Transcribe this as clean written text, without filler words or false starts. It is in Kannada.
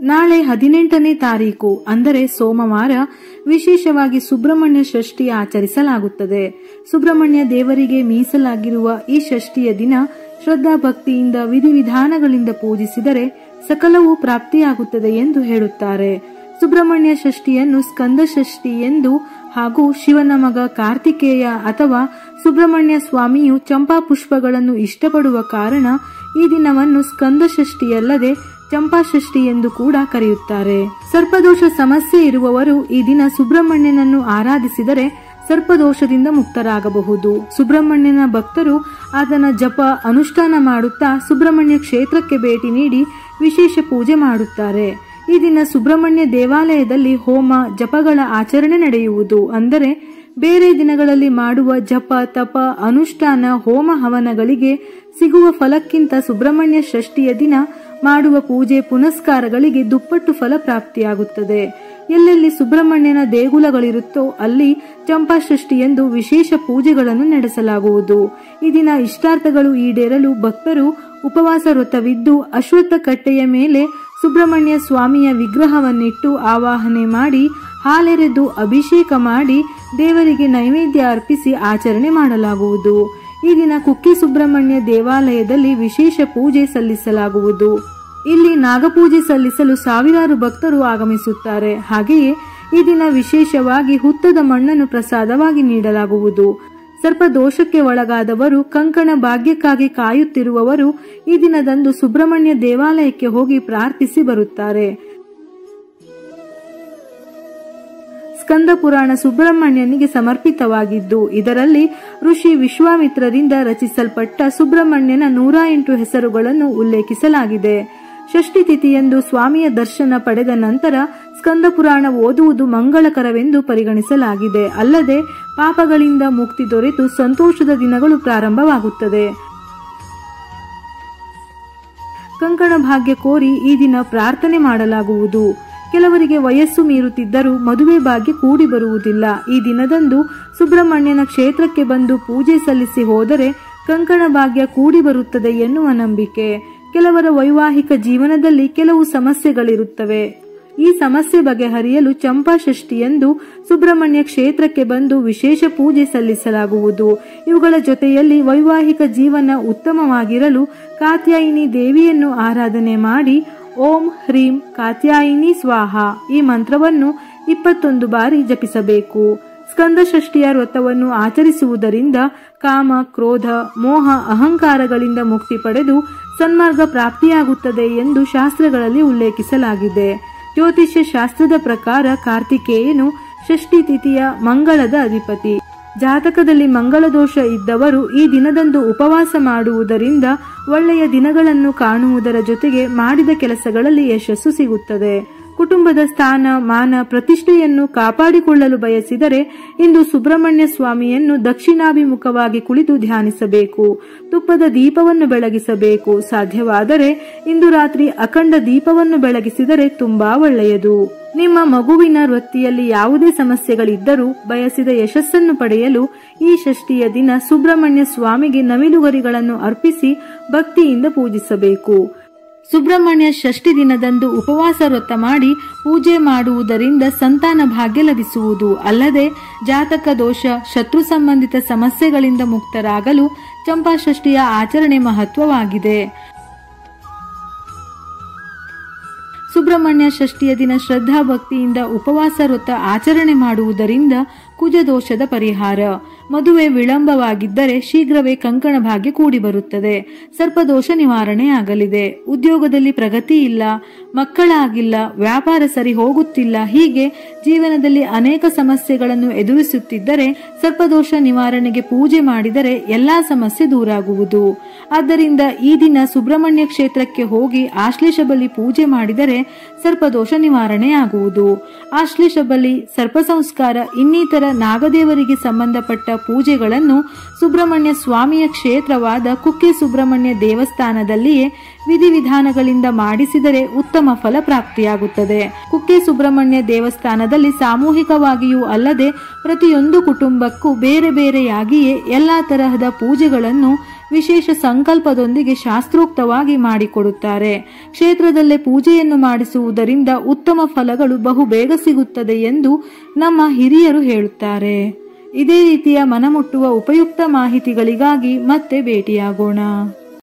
ನಾಳೆ 18ನೇ ತಾರೀಕು ಅಂದರೆ ಸೋಮವಾರ ವಿಶೇಷವಾಗಿ ಸುಬ್ರಹ್ಮಣ್ಯ ಷಷ್ಠಿ ಆಚರಿಸಲಾಗುತ್ತದೆ. ಸುಬ್ರಹ್ಮಣ್ಯ ದೇವರಿಗೆ ಮೀಸಲಾಗಿರುವ ಈ ಷಷ್ಠಿಯ ದಿನ ಶ್ರದ್ಧಾ ಭಕ್ತಿಯಿಂದ ವಿಧಿವಿಧಾನಗಳಿಂದ ಪೂಜಿಸಿದರೆ ಸಕಲವೂ ಪ್ರಾಪ್ತಿಯಾಗುತ್ತದೆ ಎಂದು ಹೇಳುತ್ತಾರೆ. ಸುಬ್ರಹ್ಮಣ್ಯ ಷಷ್ಠಿಯನ್ನು ಸ್ಕಂದ ಷಷ್ಠಿ ಎಂದು ಹಾಗೂ ಶಿವನ ಮಗ ಕಾರ್ತಿಕೇಯ ಅಥವಾ ಸುಬ್ರಹ್ಮಣ್ಯ ಸ್ವಾಮಿಯು ಚಂಪಾ ಪುಷ್ಪಗಳನ್ನು ಇಷ್ಟಪಡುವ ಕಾರಣ ಈ ದಿನವನ್ನು ಸ್ಕಂದ ಷಷ್ಠಿಯಲ್ಲದೆ ಚಂಪಾ ಷಷ್ಠಿ ಎಂದು ಕೂಡ ಕರೆಯುತ್ತಾರೆ. ಸರ್ಪದೋಷ ಸಮಸ್ಯೆ ಇರುವವರು ಈ ದಿನ ಸುಬ್ರಹ್ಮಣ್ಯನನ್ನು ಆರಾಧಿಸಿದರೆ ಸರ್ಪದೋಷದಿಂದ ಮುಕ್ತರಾಗಬಹುದು. ಸುಬ್ರಹ್ಮಣ್ಯನ ಭಕ್ತರು ಆತನ ಜಪ ಅನುಷ್ಠಾನ ಮಾಡುತ್ತಾ ಸುಬ್ರಹ್ಮಣ್ಯ ಕ್ಷೇತ್ರಕ್ಕೆ ಭೇಟಿ ನೀಡಿ ವಿಶೇಷ ಪೂಜೆ ಮಾಡುತ್ತಾರೆ. ಈ ದಿನ ಸುಬ್ರಹ್ಮಣ್ಯ ದೇವಾಲಯದಲ್ಲಿ ಹೋಮ ಜಪಗಳ ಆಚರಣೆ ನಡೆಯುವುದು. ಅಂದರೆ ಬೇರೆ ದಿನಗಳಲ್ಲಿ ಮಾಡುವ ಜಪ ತಪ ಅನುಷ್ಠಾನ ಹೋಮ ಹವನಗಳಿಗೆ ಸಿಗುವ ಫಲಕ್ಕಿಂತ ಸುಬ್ರಹ್ಮಣ್ಯ ಷಷ್ಠಿಯ ದಿನ ಮಾಡುವ ಪೂಜೆ ಪುನಸ್ಕಾರಗಳಿಗೆ ದುಪ್ಪಟ್ಟು ಫಲ ಪ್ರಾಪ್ತಿಯಾಗುತ್ತದೆ. ಎಲ್ಲೆಲ್ಲಿ ಸುಬ್ರಹ್ಮಣ್ಯನ ದೇಗುಲಗಳಿರುತ್ತೋ ಅಲ್ಲಿ ಚಂಪಾ ಷಷ್ಠಿ ಎಂದು ವಿಶೇಷ ಪೂಜೆಗಳನ್ನು ನಡೆಸಲಾಗುವುದು. ಈ ದಿನ ಇಷ್ಟಾರ್ಥಗಳು ಈಡೇರಲು ಭಕ್ತರು ಉಪವಾಸ ವ್ರತವಿದ್ದು ಅಶ್ವತ್ಥ ಕಟ್ಟೆಯ ಮೇಲೆ ಸುಬ್ರಹ್ಮಣ್ಯ ಸ್ವಾಮಿಯ ವಿಗ್ರಹವನ್ನಿಟ್ಟು ಆವಾಹನೆ ಮಾಡಿ ಹಾಲೆರೆದು ಅಭಿಷೇಕ ಮಾಡಿ ದೇವರಿಗೆ ನೈವೇದ್ಯ ಅರ್ಪಿಸಿ ಆಚರಣೆ ಮಾಡಲಾಗುವುದು. ಈ ದಿನ ಕುಕ್ಕೆ ಸುಬ್ರಹ್ಮಣ್ಯ ದೇವಾಲಯದಲ್ಲಿ ವಿಶೇಷ ಪೂಜೆ ಸಲ್ಲಿಸಲಾಗುವುದು. ಇಲ್ಲಿ ನಾಗಪೂಜೆ ಸಲ್ಲಿಸಲು ಸಾವಿರಾರು ಭಕ್ತರು ಆಗಮಿಸುತ್ತಾರೆ. ಹಾಗೆಯೇ ಈ ದಿನ ವಿಶೇಷವಾಗಿ ಹುತ್ತದ ಮಣ್ಣನ್ನು ಪ್ರಸಾದವಾಗಿ ನೀಡಲಾಗುವುದು. ಸರ್ಪದೋಷಕ್ಕೆ ಒಳಗಾದವರು ಕಂಕಣ ಭಾಗ್ಯಕ್ಕಾಗಿ ಕಾಯುತ್ತಿರುವವರು ಈ ದಿನದಂದು ಸುಬ್ರಹ್ಮಣ್ಯ ದೇವಾಲಯಕ್ಕೆ ಹೋಗಿ ಪ್ರಾರ್ಥಿಸಿ ಬರುತ್ತಾರೆ. ಸ್ಕಂದ ಪುರಾಣ ಸುಬ್ರಹ್ಮಣ್ಯನಿಗೆ ಸಮರ್ಪಿತವಾಗಿದ್ದು ಇದರಲ್ಲಿ ಋಷಿ ವಿಶ್ವಾಮಿತ್ರರಿಂದ ರಚಿಸಲ್ಪಟ್ಟ ಸುಬ್ರಹ್ಮಣ್ಯನ 108 ಹೆಸರುಗಳನ್ನು ಉಲ್ಲೇಖಿಸಲಾಗಿದೆ. ಷಷ್ಠಿ ತಿಥಿಯಂದು ಸ್ವಾಮಿಯ ದರ್ಶನ ಪಡೆದ ನಂತರ ಸ್ಕಂದ ಪುರಾಣ ಓದುವುದು ಮಂಗಳಕರವೆಂದು ಪರಿಗಣಿಸಲಾಗಿದೆ. ಅಲ್ಲದೆ ಪಾಪಗಳಿಂದ ಮುಕ್ತಿ ದೊರೆತು ಸಂತೋಷದ ದಿನಗಳು ಪ್ರಾರಂಭವಾಗುತ್ತದೆ. ಕಂಕಣ ಭಾಗ್ಯ ಕೋರಿ ಈ ದಿನ ಪ್ರಾರ್ಥನೆ ಮಾಡಲಾಗುವುದು. ಕೆಲವರಿಗೆ ವಯಸ್ಸು ಮೀರುತ್ತಿದ್ದರೂ ಮದುವೆ ಭಾಗ್ಯ ಕೂಡಿ ಬರುವುದಿಲ್ಲ. ಈ ದಿನದಂದು ಸುಬ್ರಹ್ಮಣ್ಯನ ಕ್ಷೇತ್ರಕ್ಕೆ ಬಂದು ಪೂಜೆ ಸಲ್ಲಿಸಿ ಹೋದರೆ ಕಂಕಣ ಭಾಗ್ಯ ಕೂಡಿ ಬರುತ್ತದೆ ಎನ್ನುವ ನಂಬಿಕೆ. ಕೆಲವರ ವೈವಾಹಿಕ ಜೀವನದಲ್ಲಿ ಕೆಲವು ಸಮಸ್ಯೆಗಳಿರುತ್ತವೆ. ಈ ಸಮಸ್ಯೆ ಬಗೆಹರಿಯಲು ಚಂಪಾ ಷಷ್ಠಿಯಂದು ಸುಬ್ರಹ್ಮಣ್ಯ ಕ್ಷೇತ್ರಕ್ಕೆ ಬಂದು ವಿಶೇಷ ಪೂಜೆ ಸಲ್ಲಿಸಲಾಗುವುದು. ಇವುಗಳ ಜೊತೆಯಲ್ಲಿ ವೈವಾಹಿಕ ಜೀವನ ಉತ್ತಮವಾಗಿರಲು ಕಾತ್ಯಾಯಿನಿ ದೇವಿಯನ್ನು ಆರಾಧನೆ ಮಾಡಿ ಓಂ ಹ್ರೀಂ ಕಾತ್ಯಾಯಿನಿ ಸ್ವಾಹ ಈ ಮಂತ್ರವನ್ನು 21 ಬಾರಿ ಜಪಿಸಬೇಕು. ಸ್ಕಂದ ಷಷ್ಠಿಯ ವ್ರತವನ್ನು ಆಚರಿಸುವುದರಿಂದ ಕಾಮ ಕ್ರೋಧ ಮೋಹ ಅಹಂಕಾರಗಳಿಂದ ಮುಕ್ತಿ ಪಡೆದು ಸನ್ಮಾರ್ಗ ಪ್ರಾಪ್ತಿಯಾಗುತ್ತದೆ ಎಂದು ಶಾಸ್ತ್ರಗಳಲ್ಲಿ ಉಲ್ಲೇಖಿಸಲಾಗಿದೆ. ಜ್ಯೋತಿಷ್ಯ ಶಾಸ್ತ್ರದ ಪ್ರಕಾರ ಕಾರ್ತಿಕೇಯನು ಷಷ್ಠಿ ತಿಥಿಯ ಮಂಗಳದ ಅಧಿಪತಿ. ಜಾತಕದಲ್ಲಿ ಮಂಗಳ ದೋಷ ಇದ್ದವರು ಈ ದಿನದಂದು ಉಪವಾಸ ಮಾಡುವುದರಿಂದ ಒಳ್ಳೆಯ ದಿನಗಳನ್ನು ಕಾಣುವುದರ ಜೊತೆಗೆ ಮಾಡಿದ ಕೆಲಸಗಳಲ್ಲಿ ಯಶಸ್ಸು ಸಿಗುತ್ತದೆ. ಕುಟುಂಬದ ಸ್ಥಾನ ಮಾನ ಪ್ರತಿಷ್ಠೆಯನ್ನು ಕಾಪಾಡಿಕೊಳ್ಳಲು ಬಯಸಿದರೆ ಇಂದು ಸುಬ್ರಹ್ಮಣ್ಯ ಸ್ವಾಮಿಯನ್ನು ದಕ್ಷಿಣಾಭಿಮುಖವಾಗಿ ಕುಳಿತು ಧ್ಯಾನಿಸಬೇಕು. ತುಪ್ಪದ ದೀಪವನ್ನು ಬೆಳಗಿಸಬೇಕು. ಸಾಧ್ಯವಾದರೆ ಇಂದು ರಾತ್ರಿ ಅಖಂಡ ದೀಪವನ್ನು ಬೆಳಗಿಸಿದರೆ ತುಂಬಾ ಒಳ್ಳೆಯದು. ನಿಮ್ಮ ಮಗುವಿನ ವೃತ್ತಿಯಲ್ಲಿ ಯಾವುದೇ ಸಮಸ್ಯೆಗಳಿದ್ದರೂ ಬಯಸಿದ ಯಶಸ್ಸನ್ನು ಪಡೆಯಲು ಈ ಷಷ್ಠಿಯ ದಿನ ಸುಬ್ರಹ್ಮಣ್ಯ ಸ್ವಾಮಿಗೆ ನವಿಲುಗರಿಗಳನ್ನು ಅರ್ಪಿಸಿ ಭಕ್ತಿಯಿಂದ ಪೂಜಿಸಬೇಕು. ಸುಬ್ರಹ್ಮಣ್ಯ ಷಷ್ಠಿ ದಿನದಂದು ಉಪವಾಸ ವ್ರತ ಮಾಡಿ ಪೂಜೆ ಮಾಡುವುದರಿಂದ ಸಂತಾನ ಭಾಗ್ಯ ಲಭಿಸುವುದು. ಅಲ್ಲದೆ ಜಾತಕ ದೋಷ ಶತ್ರು ಸಂಬಂಧಿತ ಸಮಸ್ಯೆಗಳಿಂದ ಮುಕ್ತರಾಗಲು ಚಂಪಾ ಷಷ್ಠಿಯ ಆಚರಣೆ ಮಹತ್ವವಾಗಿದೆ. ಸುಬ್ರಹ್ಮಣ್ಯ ಷಷ್ಠಿಯ ದಿನ ಶ್ರದ್ಧಾ ಭಕ್ತಿಯಿಂದ ಉಪವಾಸ ವ್ರತ ಆಚರಣೆ ಮಾಡುವುದರಿಂದ ಕುಜದೋಷದ ಪರಿಹಾರ. ಮದುವೆ ವಿಳಂಬವಾಗಿದ್ದರೆ ಶೀಘ್ರವೇ ಕಂಕಣ ಭಾಗ್ಯ ಕೂಡಿ ಬರುತ್ತದೆ. ಸರ್ಪದೋಷ ನಿವಾರಣೆ ಆಗಲಿದೆ. ಉದ್ಯೋಗದಲ್ಲಿ ಪ್ರಗತಿ ಇಲ್ಲ, ಮಕ್ಕಳಾಗಿಲ್ಲ, ವ್ಯಾಪಾರ ಸರಿ ಹೋಗುತ್ತಿಲ್ಲ, ಹೀಗೆ ಜೀವನದಲ್ಲಿ ಅನೇಕ ಸಮಸ್ಯೆಗಳನ್ನು ಎದುರಿಸುತ್ತಿದ್ದರೆ ಸರ್ಪದೋಷ ನಿವಾರಣೆಗೆ ಪೂಜೆ ಮಾಡಿದರೆ ಎಲ್ಲಾ ಸಮಸ್ಯೆ ದೂರಾಗುವುದು. ಆದ್ದರಿಂದ ಈ ದಿನ ಸುಬ್ರಹ್ಮಣ್ಯ ಕ್ಷೇತ್ರಕ್ಕೆ ಹೋಗಿ ಆಶ್ಲೇಷ ಬಲಿ ಪೂಜೆ ಮಾಡಿದರೆ ಸರ್ಪದೋಷ ನಿವಾರಣೆ ಆಗುವುದು. ಆಶ್ಲೇಷ ಬಲಿ, ಸರ್ಪ ಸಂಸ್ಕಾರ ಇನ್ನಿತರ ನಾಗದೇವರಿಗೆ ಸಂಬಂಧಪಟ್ಟ ಪೂಜೆಗಳನ್ನು ಸುಬ್ರಹ್ಮಣ್ಯ ಸ್ವಾಮಿಯ ಕ್ಷೇತ್ರವಾದ ಕುಕ್ಕೆ ಸುಬ್ರಹ್ಮಣ್ಯ ದೇವಸ್ಥಾನದಲ್ಲಿಯೇ ವಿಧಿವಿಧಾನಗಳಿಂದ ಮಾಡಿಸಿದರೆ ಉತ್ತಮ ಫಲ ಪ್ರಾಪ್ತಿಯಾಗುತ್ತದೆ. ಕುಕ್ಕೆ ಸುಬ್ರಹ್ಮಣ್ಯ ದೇವಸ್ಥಾನದಲ್ಲಿ ಸಾಮೂಹಿಕವಾಗಿಯೂ ಅಲ್ಲದೆ ಪ್ರತಿಯೊಂದು ಕುಟುಂಬಕ್ಕೂ ಬೇರೆ ಬೇರೆಯಾಗಿಯೇ ಎಲ್ಲಾ ತರಹದ ಪೂಜೆಗಳನ್ನು ವಿಶೇಷ ಸಂಕಲ್ಪದೊಂದಿಗೆ ಶಾಸ್ತ್ರೋಕ್ತವಾಗಿ ಮಾಡಿಕೊಡುತ್ತಾರೆ. ಕ್ಷೇತ್ರದಲ್ಲೇ ಪೂಜೆಯನ್ನು ಮಾಡಿಸುವುದರಿಂದ ಉತ್ತಮ ಫಲಗಳು ಬಹು ಬೇಗ ಸಿಗುತ್ತದೆ ಎಂದು ನಮ್ಮ ಹಿರಿಯರು ಹೇಳುತ್ತಾರೆ. ಇದೇ ರೀತಿಯ ಮನಮುಟ್ಟುವ ಉಪಯುಕ್ತ ಮಾಹಿತಿಗಳಿಗಾಗಿ ಮತ್ತೆ ಭೇಟಿಯಾಗೋಣ.